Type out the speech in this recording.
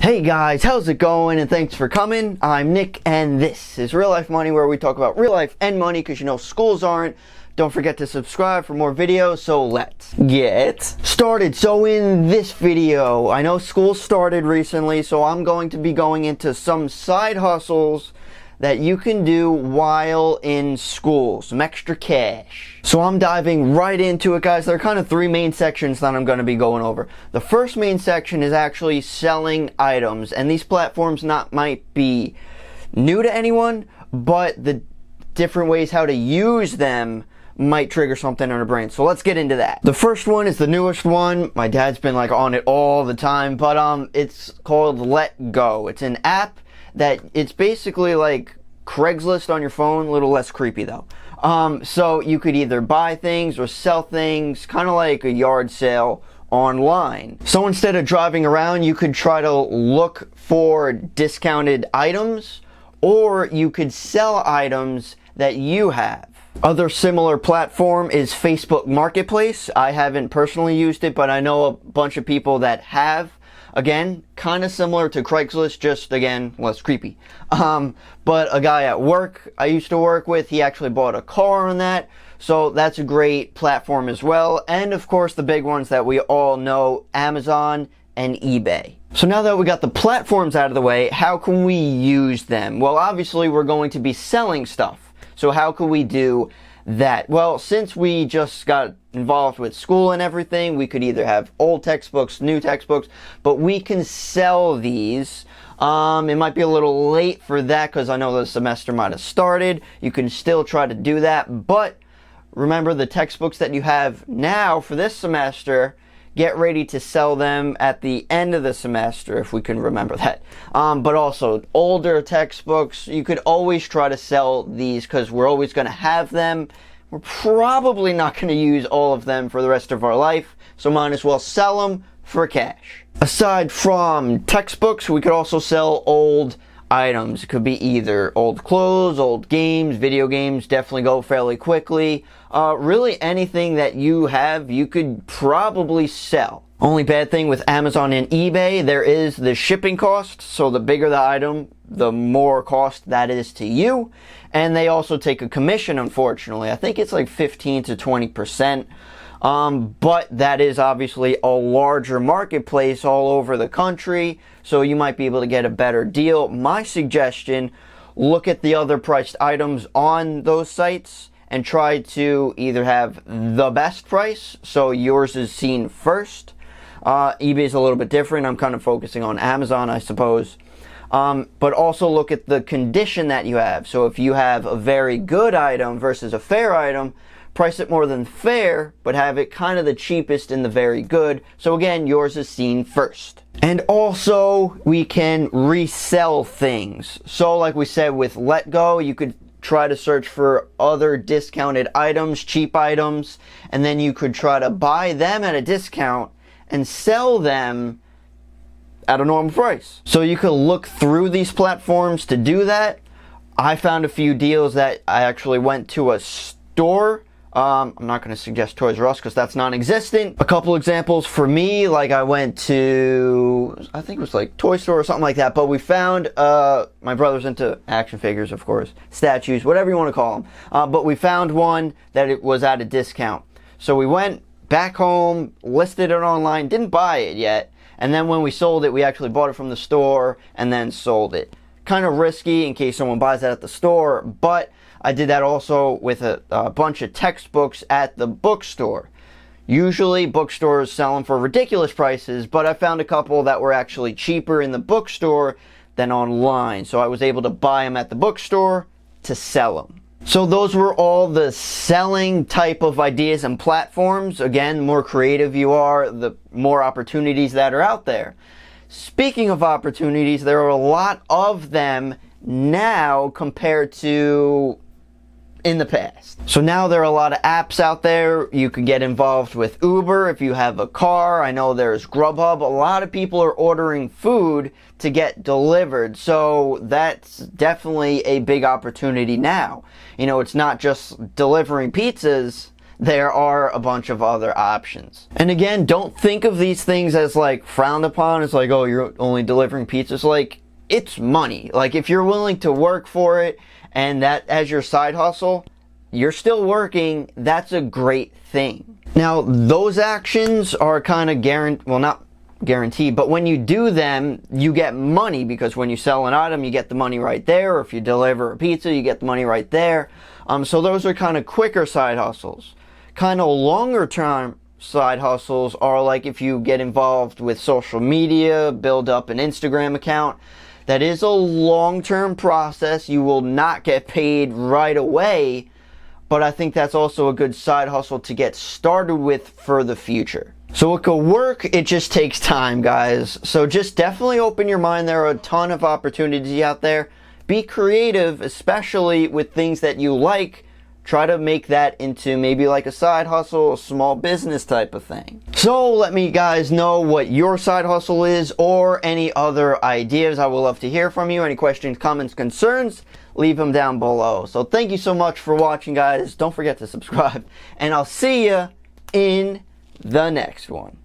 Hey guys, how's it going? And thanks for coming. I'm Nick and this is Real Life Money, where we talk about real life and money because you know schools aren't. Don't forget to subscribe for more videos, so let's get started. So in this video, I know school started recently, so I'm going to be going into some side hustles that you can do while in school, some extra cash. So I'm diving right into it, guys. There are kind of three main sections that I'm going to be going over. The first main section is actually selling items, and these platforms might be new to anyone, but the different ways how to use them might trigger something in our brain. So let's get into that. The first one is the newest one. My dad's been like on it all the time, but it's called Let Go. It's an app that it's basically like Craigslist on your phone, a little less creepy though. So you could either buy things or sell things, kind of like a yard sale online. So instead of driving around, you could try to look for discounted items, or you could sell items that you have. Other similar platform is Facebook Marketplace. I haven't personally used it, but I know a bunch of people that have. Again, kind of similar to Craigslist, just again, less creepy. But a guy at work I used to work with, he actually bought a car on that. So that's a great platform as well. And of course, the big ones that we all know, Amazon and eBay. So now that we got the platforms out of the way, how can we use them? Well, obviously we're going to be selling stuff. So how can we do that? Well, since we just got involved with school and everything, we could either have old textbooks, new textbooks, but we can sell these. It might be a little late for that because I know the semester might have started. You can still try to do that, but remember the textbooks that you have now for this semester, get ready to sell them at the end of the semester, if we can remember that. But also older textbooks, you could always try to sell these because we're always going to have them. We're probably not going to use all of them for the rest of our life, so might as well sell them for cash. Aside from textbooks, we could also sell old items. It could be either old clothes, old games, video games, definitely go fairly quickly. Really anything that you have, you could probably sell. Only bad thing with Amazon and eBay, there is the shipping cost. So the bigger the item, the more cost that is to you. And they also take a commission, unfortunately. I think it's like 15 to 20%. But that is obviously a larger marketplace all over the country, so you might be able to get a better deal. My suggestion, look at the other priced items on those sites and try to either have the best price, so yours is seen first. eBay is a little bit different. I'm kind of focusing on Amazon, I suppose. But also look at the condition that you have. So if you have a very good item versus a fair item, price it more than fair, but have it kind of the cheapest in the very good. So again, yours is seen first. And also, we can resell things. So like we said with Let Go, you could try to search for other discounted items, cheap items, and then you could try to buy them at a discount and sell them at a normal price. So you could look through these platforms to do that. I found a few deals that I actually went to a store. I'm not going to suggest Toys R Us because that's non-existent. A couple examples for me, like I went to, I think it was like Toy Store or something like that, but we found, my brother's into action figures, of course, statues, whatever you want to call them. But we found one that it was at a discount. So we went back home, listed it online, didn't buy it yet. And then when we sold it, we actually bought it from the store and then sold it. Kind of risky in case someone buys that at the store, but I did that also with a bunch of textbooks at the bookstore. Usually bookstores sell them for ridiculous prices, but I found a couple that were actually cheaper in the bookstore than online. So I was able to buy them at the bookstore to sell them. So those were all the selling type of ideas and platforms. Again, the more creative you are, the more opportunities that are out there. Speaking of opportunities, there are a lot of them now compared to in the past. So now there are a lot of apps out there. You can get involved with Uber if you have a car. I know there's Grubhub. A lot of people are ordering food to get delivered. So that's definitely a big opportunity now. You know, it's not just delivering pizzas there are a bunch of other options. And again, don't think of these things as like frowned upon. It's like, oh, you're only delivering pizzas. Like, it's money. Like, if you're willing to work for it and that as your side hustle, you're still working, that's a great thing. Now, those actions are kind of not guaranteed, but when you do them, you get money, because when you sell an item, you get the money right there, or if you deliver a pizza, you get the money right there. So those are kind of quicker side hustles. Kind of longer term side hustles are like if you get involved with social media, build up an Instagram account. That is a long-term process. You will not get paid right away, but I think that's also a good side hustle to get started with for the future. So it could work, it just takes time, guys. So just definitely open your mind. There are a ton of opportunities out there. Be creative, especially with things that you like. Try to make that into maybe like a side hustle, a small business type of thing. So let me guys know what your side hustle is or any other ideas. I would love to hear from you. Any questions, comments, concerns, leave them down below. So thank you so much for watching, guys. Don't forget to subscribe, and I'll see you in the next one.